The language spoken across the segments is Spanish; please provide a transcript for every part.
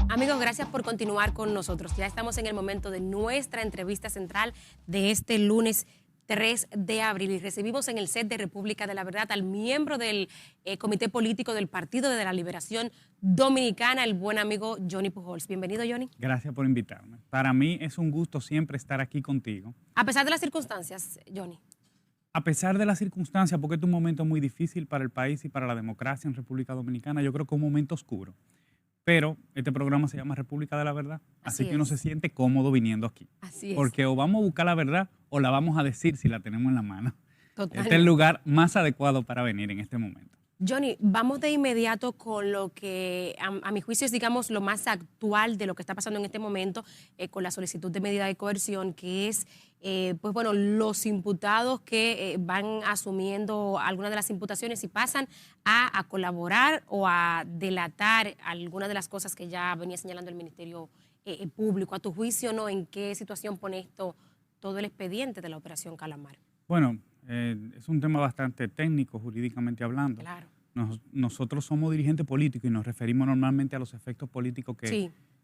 Amigos, gracias por continuar con nosotros. Ya estamos en el momento de nuestra entrevista central de este lunes 3 de abril y recibimos en el set de República de la Verdad al miembro del Comité Político del Partido de la Liberación Dominicana, el buen amigo Johnny Pujols. Bienvenido, Johnny. Gracias por invitarme. Para mí es un gusto siempre estar aquí contigo. A pesar de las circunstancias, Johnny. A pesar de las circunstancias, porque este es un momento muy difícil para el país y para la democracia en República Dominicana, yo creo que es un momento oscuro. Pero este programa se llama República de la Verdad, así que uno se siente cómodo viniendo aquí. Así es. Porque o vamos a buscar la verdad o la vamos a decir si la tenemos en la mano. Totalmente. Este es el lugar más adecuado para venir en este momento. Johnny, vamos de inmediato con lo que a mi juicio es, digamos, lo más actual de lo que está pasando en este momento con la solicitud de medida de coerción, que es, pues bueno, los imputados que van asumiendo algunas de las imputaciones y pasan a colaborar o a delatar algunas de las cosas que ya venía señalando el Ministerio Público. A tu juicio, ¿no? ¿En qué situación pone esto todo el expediente de la Operación Calamar? Bueno, es un tema bastante técnico, jurídicamente hablando. Claro. Nosotros somos dirigentes políticos y nos referimos normalmente a los efectos políticos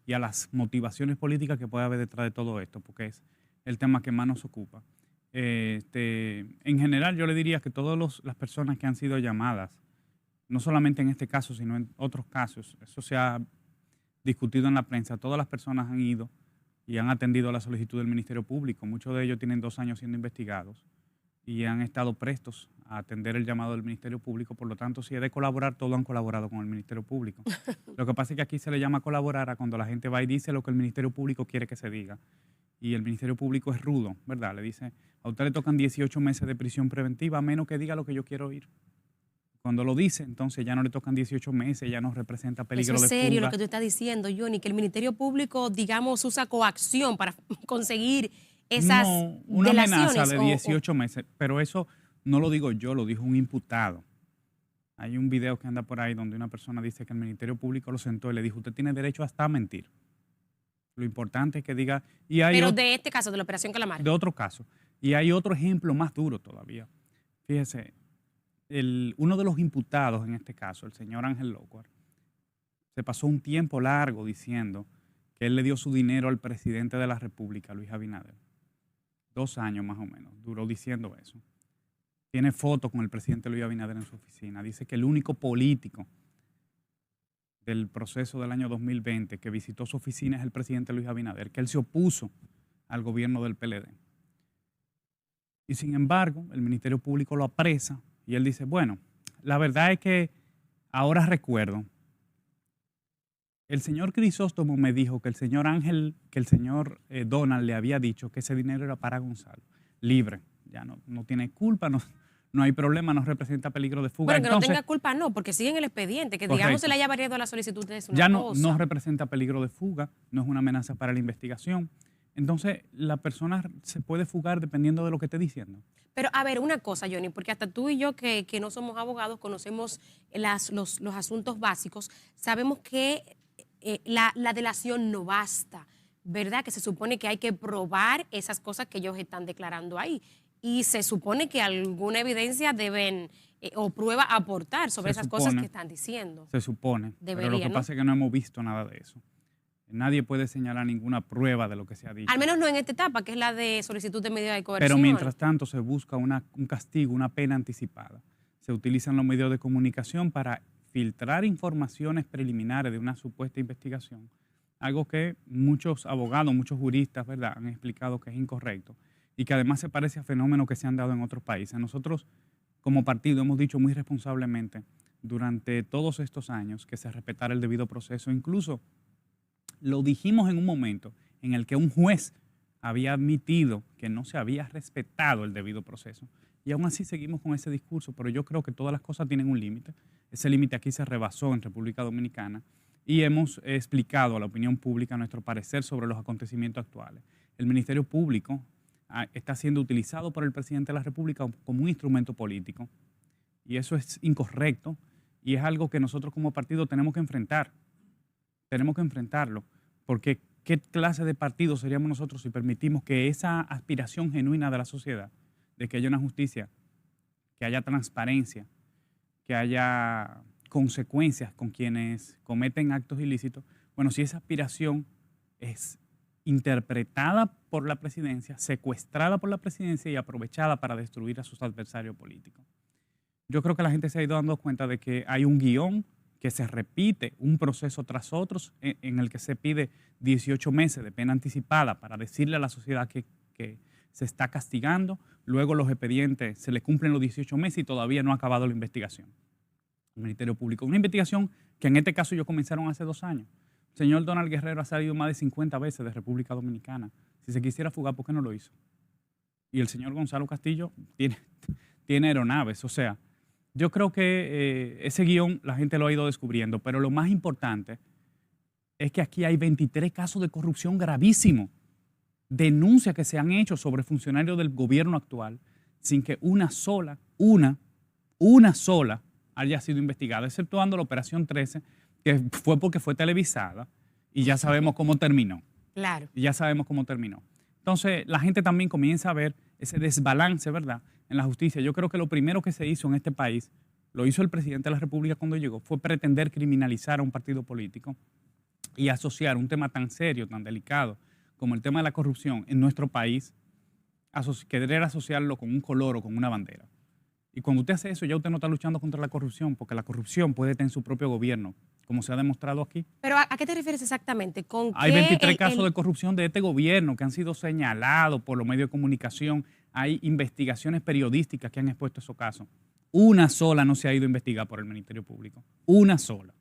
y a las motivaciones políticas que puede haber detrás de todo esto, porque es el tema que más nos ocupa. En general, yo le diría que todas las personas que han sido llamadas, no solamente en este caso, sino en otros casos, eso se ha discutido en la prensa, todas las personas han ido y han atendido a la solicitud del Ministerio Público. Muchos de ellos tienen 2 años siendo investigados y han estado prestos a atender el llamado del Ministerio Público. Por lo tanto, si es de colaborar, todos han colaborado con el Ministerio Público. Lo que pasa es que aquí se le llama colaborar a cuando la gente va y dice lo que el Ministerio Público quiere que se diga. Y el Ministerio Público es rudo, ¿verdad? Le dice, a usted le tocan 18 meses de prisión preventiva, a menos que diga lo que yo quiero oír. Cuando lo dice, entonces ya no le tocan 18 meses, ya no representa peligro de fuga. Eso es serio lo que tú estás diciendo, Johnny, que el Ministerio Público, digamos, usa coacción para conseguir esas una delaciones. Amenaza de 18 meses, pero eso no lo digo yo, lo dijo un imputado. Hay un video que anda por ahí donde una persona dice que el Ministerio Público lo sentó y le dijo, usted tiene derecho hasta a mentir. Lo importante es que diga... Pero de este caso, de la Operación Calamar. De otro caso. Y hay otro ejemplo más duro todavía. Fíjese, uno de los imputados en este caso, el señor Ángel Locuar, se pasó un tiempo largo diciendo que él le dio su dinero al presidente de la República, Luis Abinader. 2 años más o menos duró diciendo eso. Tiene fotos con el presidente Luis Abinader en su oficina. Dice que el único político del proceso del año 2020 que visitó su oficina es el presidente Luis Abinader, que él se opuso al gobierno del PLD. Y sin embargo, el Ministerio Público lo apresa y él dice, bueno, la verdad es que ahora recuerdo, el señor Crisóstomo me dijo que el señor Donald le había dicho que ese dinero era para Gonzalo. Libre, ya no tiene culpa, no hay problema, no representa peligro de fuga. Bueno, que entonces, no tenga culpa no, porque sigue en el expediente, que correcto, digamos se le haya variado la solicitud de eso. Ya no representa peligro de fuga, no es una amenaza para la investigación. Entonces, la persona se puede fugar dependiendo de lo que esté diciendo. Pero, a ver, una cosa, Johnny, porque hasta tú y yo, que no somos abogados, conocemos los asuntos básicos, sabemos que la delación no basta, ¿verdad? Que se supone que hay que probar esas cosas que ellos están declarando ahí. Y se supone que alguna evidencia deben o prueba aportar sobre esas cosas que están diciendo. Se supone. Debería, pero lo que pasa es que no hemos visto nada de eso. Nadie puede señalar ninguna prueba de lo que se ha dicho. Al menos no en esta etapa, que es la de solicitud de medida de coerción. Pero mientras tanto se busca un castigo, una pena anticipada. Se utilizan los medios de comunicación para filtrar informaciones preliminares de una supuesta investigación. Algo que muchos abogados, muchos juristas, ¿verdad?, han explicado que es incorrecto y que además se parece a fenómenos que se han dado en otros países. Nosotros, como partido, hemos dicho muy responsablemente durante todos estos años que se respetara el debido proceso. Incluso lo dijimos en un momento en el que un juez había admitido que no se había respetado el debido proceso. Y aún así seguimos con ese discurso, pero yo creo que todas las cosas tienen un límite. Ese límite aquí se rebasó en República Dominicana y hemos explicado a la opinión pública nuestro parecer sobre los acontecimientos actuales. El Ministerio Público está siendo utilizado por el presidente de la República como un instrumento político y eso es incorrecto y es algo que nosotros como partido tenemos que enfrentar. Tenemos que enfrentarlo porque ¿qué clase de partido seríamos nosotros si permitimos que esa aspiración genuina de la sociedad de que haya una justicia, que haya transparencia, que haya consecuencias con quienes cometen actos ilícitos, Bueno, si esa aspiración es interpretada por la presidencia, secuestrada por la presidencia y aprovechada para destruir a sus adversarios políticos. Yo creo que la gente se ha ido dando cuenta de que hay un guión que se repite un proceso tras otro en el que se pide 18 meses de pena anticipada para decirle a la sociedad que se está castigando. Luego los expedientes se le cumplen los 18 meses y todavía no ha acabado la investigación. El Ministerio Público. Una investigación que en este caso ellos comenzaron hace 2 años. El señor Donald Guerrero ha salido más de 50 veces de República Dominicana. Si se quisiera fugar, ¿por qué no lo hizo? Y el señor Gonzalo Castillo tiene aeronaves. O sea, yo creo que ese guión la gente lo ha ido descubriendo, pero lo más importante es que aquí hay 23 casos de corrupción gravísimos, denuncias que se han hecho sobre funcionarios del gobierno actual sin que una sola haya sido investigada, exceptuando la Operación 13, que fue porque fue televisada y ya sabemos cómo terminó. Claro. Y ya sabemos cómo terminó. Entonces, la gente también comienza a ver ese desbalance, ¿verdad?, en la justicia. Yo creo que lo primero que se hizo en este país, lo hizo el presidente de la República cuando llegó, fue pretender criminalizar a un partido político y asociar un tema tan serio, tan delicado, como el tema de la corrupción en nuestro país, querer asociarlo con un color o con una bandera. Y cuando usted hace eso, ya usted no está luchando contra la corrupción, porque la corrupción puede tener su propio gobierno, como se ha demostrado aquí. Pero ¿a qué te refieres exactamente? Hay 23 casos de corrupción de este gobierno que han sido señalados por los medios de comunicación. Hay investigaciones periodísticas que han expuesto esos casos. Una sola no se ha ido a investigar por el Ministerio Público. Una sola.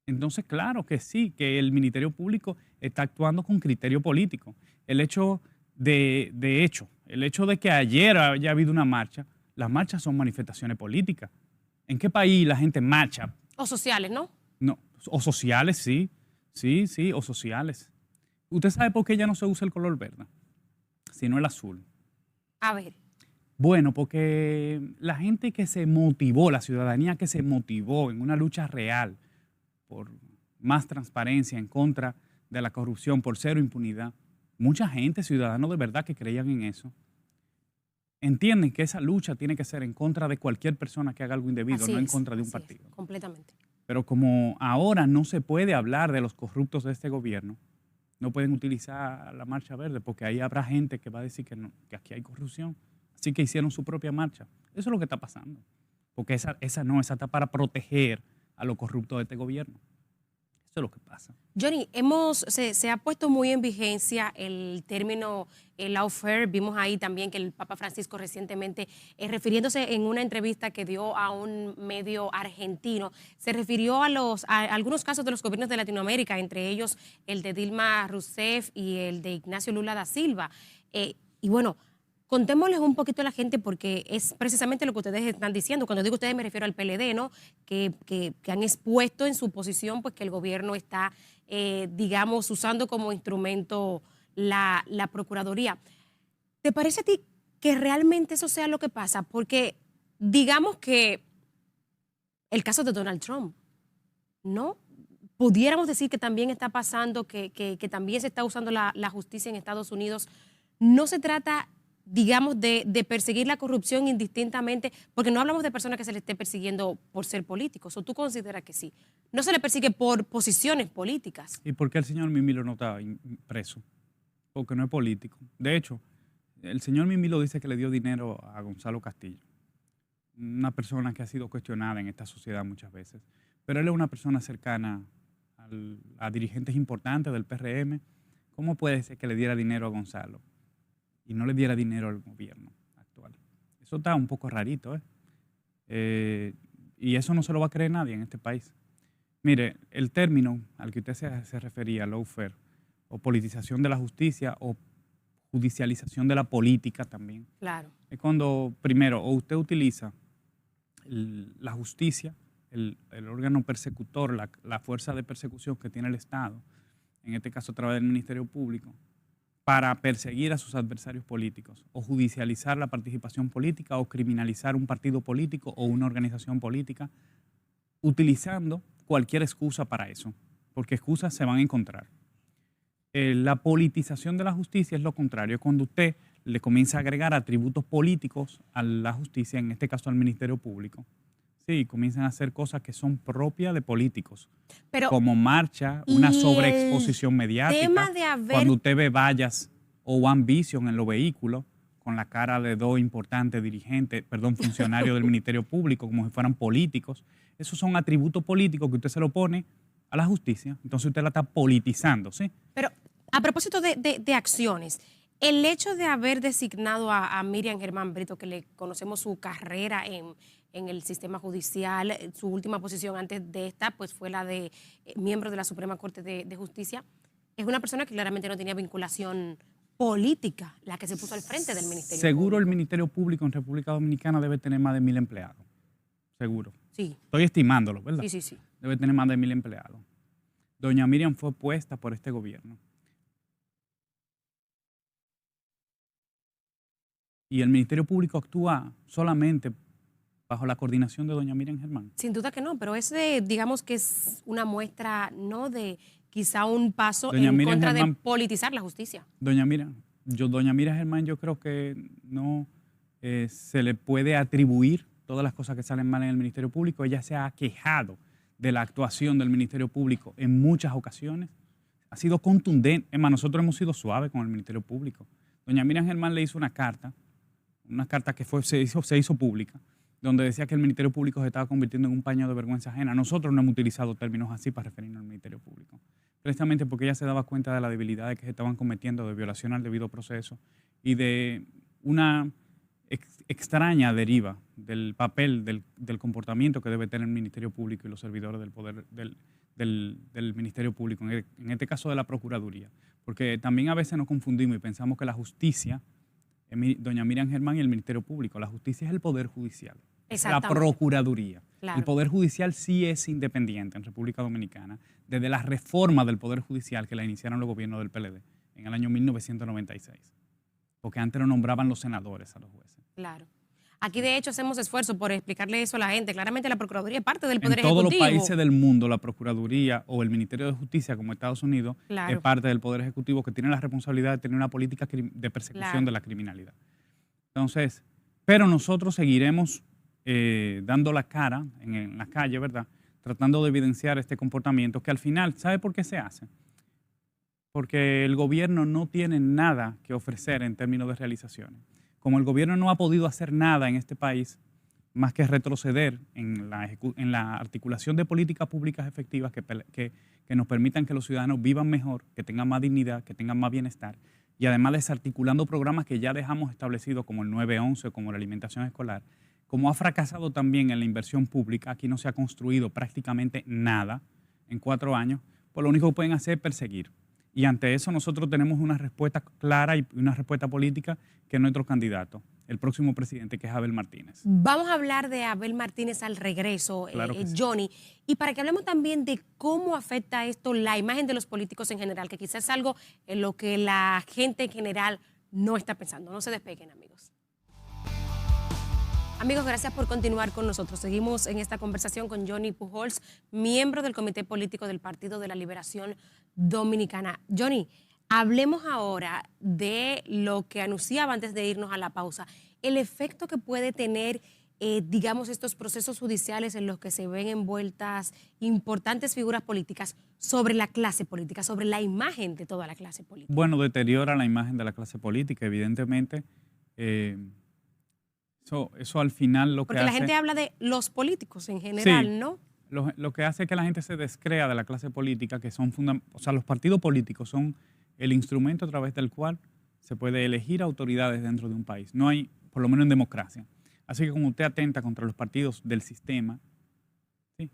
Entonces, claro que sí, que el Ministerio Público está actuando con criterio político. El hecho de que ayer haya habido una marcha, las marchas son manifestaciones políticas. ¿En qué país la gente marcha? O sociales, ¿no? No, o sociales, sí, o sociales. ¿Usted sabe por qué ya no se usa el color verde, sino el azul? A ver. Bueno, porque la gente que se motivó, la ciudadanía que se motivó en una lucha real por más transparencia en contra de la corrupción, por cero impunidad, mucha gente, ciudadanos de verdad que creían en eso, entienden que esa lucha tiene que ser en contra de cualquier persona que haga algo indebido, no en contra de un partido. Completamente. Pero como ahora no se puede hablar de los corruptos de este gobierno, no pueden utilizar la marcha verde porque ahí habrá gente que va a decir que, no, que aquí hay corrupción. Así que hicieron su propia marcha. Eso es lo que está pasando. Porque esa está para proteger a los corruptos de este gobierno. Eso es lo que pasa. Johnny, se ha puesto muy en vigencia el término lawfare. Vimos ahí también que el Papa Francisco recientemente, refiriéndose en una entrevista que dio a un medio argentino, se refirió a algunos casos de los gobiernos de Latinoamérica, entre ellos el de Dilma Rousseff y el de Ignacio Lula da Silva. Y bueno, contémosles un poquito a la gente porque es precisamente lo que ustedes están diciendo. Cuando digo ustedes me refiero al PLD, ¿no? Que han expuesto en su posición pues que el gobierno está, digamos, usando como instrumento la Procuraduría. ¿Te parece a ti que realmente eso sea lo que pasa? Porque digamos que el caso de Donald Trump, ¿no? Pudiéramos decir que también está pasando, que también se está usando la justicia en Estados Unidos. No se trata, digamos, de perseguir la corrupción indistintamente, porque no hablamos de personas que se le esté persiguiendo por ser políticos, o tú consideras que sí. No se le persigue por posiciones políticas. ¿Y por qué el señor Mimilo no está preso? Porque no es político. De hecho, el señor Mimilo dice que le dio dinero a Gonzalo Castillo, una persona que ha sido cuestionada en esta sociedad muchas veces, pero él es una persona cercana a dirigentes importantes del PRM. ¿Cómo puede ser que le diera dinero a Gonzalo y no le diera dinero al gobierno actual? Eso está un poco rarito, y eso no se lo va a creer nadie en este país. Mire, el término al que usted se refería, lawfare, o politización de la justicia, o judicialización de la política también. Claro. Es cuando, primero, o usted utiliza la justicia, el órgano persecutor, la fuerza de persecución que tiene el Estado, en este caso a través del Ministerio Público, para perseguir a sus adversarios políticos, o judicializar la participación política, o criminalizar un partido político o una organización política, utilizando cualquier excusa para eso, porque excusas se van a encontrar. La politización de la justicia es lo contrario, es cuando usted le comienza a agregar atributos políticos a la justicia, en este caso al Ministerio Público, Sí, comienzan a hacer cosas que son propias de políticos, Pero, como marcha, y una el sobreexposición mediática. tema de haber, Cuando usted ve vallas o One Vision en los vehículos, con la cara de dos importantes dirigentes, perdón, funcionarios del Ministerio Público, como si fueran políticos, esos son atributos políticos que usted se lo pone a la justicia. Entonces usted la está politizando, ¿sí? pero a propósito de acciones, el hecho de haber designado a Miriam Germán Brito, que le conocemos su carrera en el sistema judicial, su última posición antes de esta, pues fue la de miembro de la Suprema Corte de Justicia, es una persona que claramente no tenía vinculación política, la que se puso al frente del Ministerio Seguro el Público. Ministerio Público en República Dominicana debe tener más de 1.000 empleados. Seguro. Sí, Estoy estimándolo, ¿verdad? sí. Debe tener más de 1.000 empleados. Doña Miriam fue puesta por este gobierno. Y el Ministerio Público actúa solamente bajo la coordinación de doña Miriam Germán. Sin duda que no, pero digamos que es una muestra, ¿no?, de quizá un paso Doña en Miriam contra de Germán, politizar la justicia. doña Miriam Germán, yo creo que no se le puede atribuir todas las cosas que salen mal en el Ministerio Público. Ella se ha quejado de la actuación del Ministerio Público en muchas ocasiones. Ha sido contundente. Es más, nosotros hemos sido suaves con el Ministerio Público. Doña Miriam Germán le hizo una carta que se hizo pública, donde decía que el Ministerio Público se estaba convirtiendo en un paño de vergüenza ajena. Nosotros no hemos utilizado términos así para referirnos al Ministerio Público, precisamente porque ella se daba cuenta de las debilidades que se estaban cometiendo de violación al debido proceso y de una extraña deriva del papel, del comportamiento que debe tener el Ministerio Público y los servidores del poder del Ministerio Público, en este caso de la Procuraduría, porque también a veces nos confundimos y pensamos que la justicia, doña Miriam Germán y el Ministerio Público, la justicia es el Poder Judicial, es la Procuraduría. Claro. El Poder Judicial sí es independiente en República Dominicana desde la reforma del Poder Judicial que la iniciaron los gobiernos del PLD en el año 1996, porque antes lo nombraban los senadores a los jueces. Claro. Aquí, de hecho, hacemos esfuerzo por explicarle eso a la gente. Claramente la Procuraduría es parte del Poder Ejecutivo. En todos Ejecutivo. los países del mundo, la Procuraduría o el Ministerio de Justicia, como Estados Unidos, Claro. es parte del Poder Ejecutivo que tiene la responsabilidad de tener una política de persecución Claro. de la criminalidad. Entonces, pero nosotros seguiremos dando la cara en la calle, ¿verdad? Tratando de evidenciar este comportamiento que al final, ¿sabe por qué se hace? Porque el gobierno no tiene nada que ofrecer en términos de realizaciones. Como el gobierno no ha podido hacer nada en este país, más que retroceder en la articulación de políticas públicas efectivas que nos permitan que los ciudadanos vivan mejor, que tengan más dignidad, que tengan más bienestar, y además desarticulando programas que ya dejamos establecidos como el 911, como la alimentación escolar, como ha fracasado también en la inversión pública, aquí no se ha construido prácticamente nada en 4 años, pues lo único que pueden hacer es perseguir. Y ante eso nosotros tenemos una respuesta clara y una respuesta política que es nuestro candidato, el próximo presidente, que es Abel Martínez. Vamos a hablar de Abel Martínez al regreso, Claro que sí. Johnny, y para que hablemos también de cómo afecta esto la imagen de los políticos en general, que quizás es algo en lo que la gente en general no está pensando. No se despeguen, amigos. Amigos, gracias por continuar con nosotros. Seguimos en esta conversación con Johnny Pujols, miembro del Comité Político del Partido de la Liberación Dominicana. Johnny, hablemos ahora de lo que anunciaba antes de irnos a la pausa, el efecto que puede tener, digamos, estos procesos judiciales en los que se ven envueltas importantes figuras políticas sobre la clase política, sobre la imagen de toda la clase política. Bueno, deteriora la imagen de la clase política, evidentemente. Eso al final lo que hace... Porque la gente habla de los políticos en general, Sí. ¿no? Lo que hace es que la gente se descrea de la clase política, que son los partidos políticos son el instrumento a través del cual se puede elegir autoridades dentro de un país. No hay, por lo menos en democracia. Así que como usted atenta contra los partidos del sistema, ¿sí?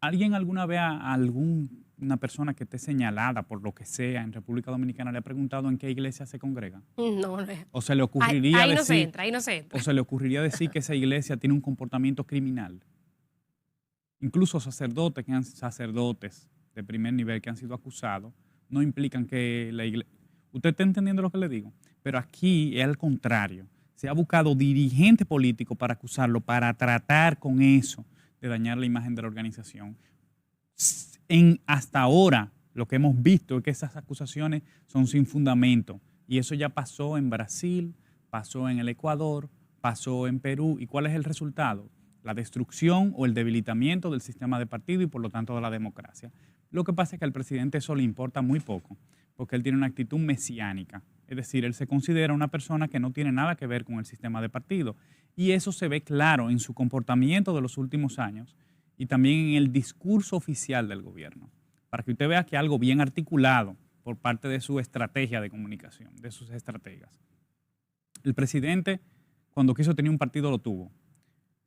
¿Alguien alguna vez a alguna persona que esté señalada por lo que sea en República Dominicana le ha preguntado en qué iglesia se congrega? No. ¿O se le ocurriría ahí no decir, se entra, ahí no se entra. o se le ocurriría decir que esa iglesia tiene un comportamiento criminal? Incluso sacerdotes de primer nivel que han sido acusados no implican que la iglesia... ¿Usted está entendiendo lo que le digo? Pero aquí es al contrario. Se ha buscado dirigente político para acusarlo, para tratar con eso de dañar la imagen de la organización. Hasta ahora lo que hemos visto es que esas acusaciones son sin fundamento. Y eso ya pasó en Brasil, pasó en el Ecuador, pasó en Perú. ¿Y cuál es el resultado? la destrucción o el debilitamiento del sistema de partido y por lo tanto de la democracia. Lo que pasa es que al presidente eso le importa muy poco, porque él tiene una actitud mesiánica. Es decir, él se considera una persona que no tiene nada que ver con el sistema de partido. Y eso se ve claro en su comportamiento de los últimos años y también en el discurso oficial del gobierno, para que usted vea que algo bien articulado por parte de su estrategia de comunicación, de sus estrategas. El presidente, cuando quiso tener un partido, lo tuvo.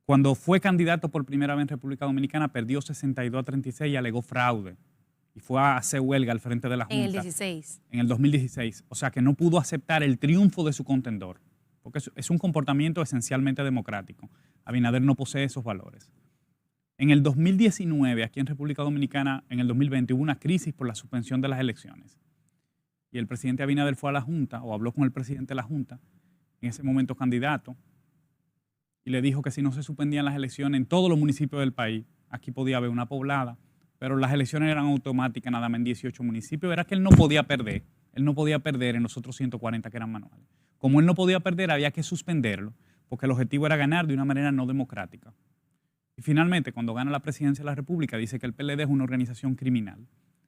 Cuando fue candidato por primera vez en República Dominicana, perdió 62-36 y alegó fraude. Y fue a hacer huelga al frente de la Junta. En el 16. En el 2016. O sea, que no pudo aceptar el triunfo de su contendor, porque es un comportamiento esencialmente democrático. Abinader no posee esos valores. En el 2019, aquí en República Dominicana, en el 2020, hubo una crisis por la suspensión de las elecciones. Y el presidente Abinader fue a la Junta, o habló con el presidente de la Junta, en ese momento candidato, y le dijo que si no se suspendían las elecciones en todos los municipios del país, aquí podía haber una poblada, pero las elecciones eran automáticas nada más en 18 municipios, era que él no podía perder en los otros 140 que eran manuales. Como él no podía perder, había que suspenderlo, porque el objetivo era ganar de una manera no democrática. Y finalmente, cuando gana la presidencia de la República, dice que el PLD es una organización criminal.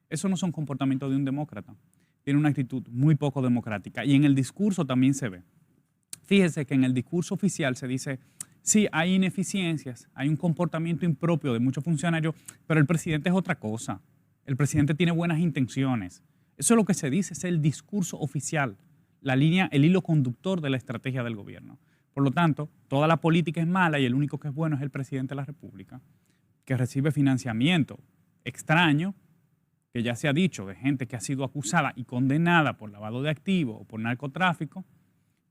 Eso no son comportamientos de un demócrata. Tiene una actitud muy poco democrática. Y en el discurso también se ve. Fíjese que en el discurso oficial se dice, sí, hay ineficiencias, hay un comportamiento impropio de muchos funcionarios, pero el presidente es otra cosa. El presidente tiene buenas intenciones. Eso es lo que se dice, es el discurso oficial, la línea, el hilo conductor de la estrategia del gobierno. Por lo tanto, toda la política es mala y el único que es bueno es el presidente de la República, que recibe financiamiento extraño, que ya se ha dicho, de gente que ha sido acusada y condenada por lavado de activos o por narcotráfico,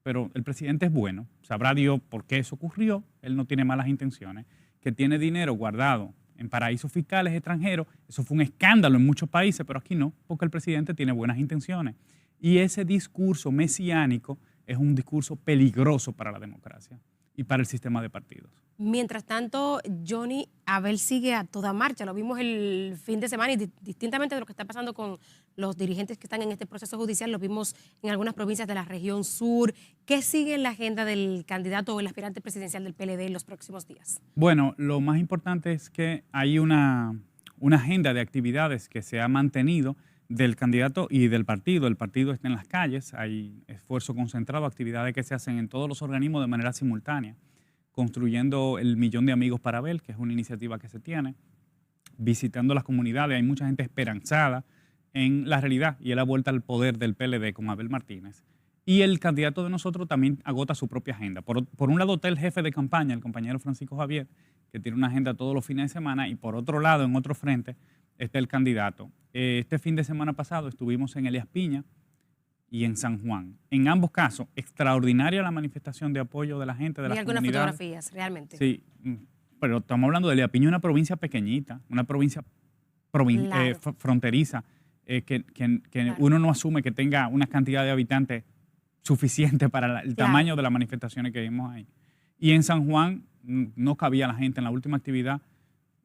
pero el presidente es bueno, sabrá Dios por qué eso ocurrió, él no tiene malas intenciones, que tiene dinero guardado en paraísos fiscales extranjeros, eso fue un escándalo en muchos países, pero aquí no, porque el presidente tiene buenas intenciones. Y ese discurso mesiánico es un discurso peligroso para la democracia y para el sistema de partidos. Mientras tanto, Johnny, Abel sigue a toda marcha. Lo vimos el fin de semana y distintamente de lo que está pasando con los dirigentes que están en este proceso judicial, lo vimos en algunas provincias de la región sur. ¿Qué sigue en la agenda del candidato o el aspirante presidencial del PLD en los próximos días? Bueno, lo más importante es que hay una agenda de actividades que se ha mantenido del candidato y del partido. El partido está en las calles, hay esfuerzo concentrado, actividades que se hacen en todos los organismos de manera simultánea, construyendo el Millón de Amigos para Abel, que es una iniciativa que se tiene, visitando las comunidades. Hay mucha gente esperanzada en la realidad y en la vuelta al poder del PLD con Abel Martínez. Y el candidato de nosotros también agota su propia agenda. Por un lado está el jefe de campaña, el compañero Francisco Javier, que tiene una agenda todos los fines de semana, y por otro lado, en otro frente, está el candidato. Este fin de semana pasado estuvimos en Elías Piña y en San Juan. En ambos casos, extraordinaria la manifestación de apoyo de la gente, de las comunidades. Y algunas fotografías, realmente. Sí, pero estamos hablando de Elías Piña, una provincia pequeñita, una provincia fronteriza, que claro, uno no asume que tenga una cantidad de habitantes suficiente para el tamaño de las manifestaciones que vimos ahí. Y en San Juan no cabía la gente en la última actividad.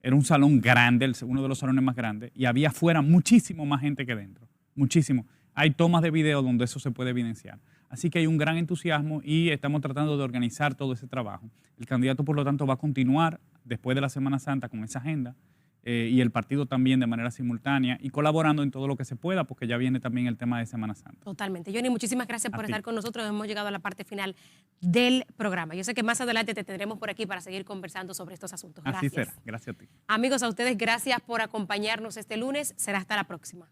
Era un salón grande, uno de los salones más grandes, y había afuera muchísimo más gente que dentro, muchísimo. Hay tomas de video donde eso se puede evidenciar. Así que hay un gran entusiasmo y estamos tratando de organizar todo ese trabajo. El candidato, por lo tanto, va a continuar después de la Semana Santa con esa agenda y el partido también de manera simultánea y colaborando en todo lo que se pueda, porque ya viene también el tema de Semana Santa. Totalmente. Johnny, muchísimas gracias por estar con nosotros. Hemos llegado a la parte final del programa. Yo sé que más adelante te tendremos por aquí para seguir conversando sobre estos asuntos. Gracias. Así será. Gracias a ti. Amigos, a ustedes gracias por acompañarnos este lunes. Será hasta la próxima.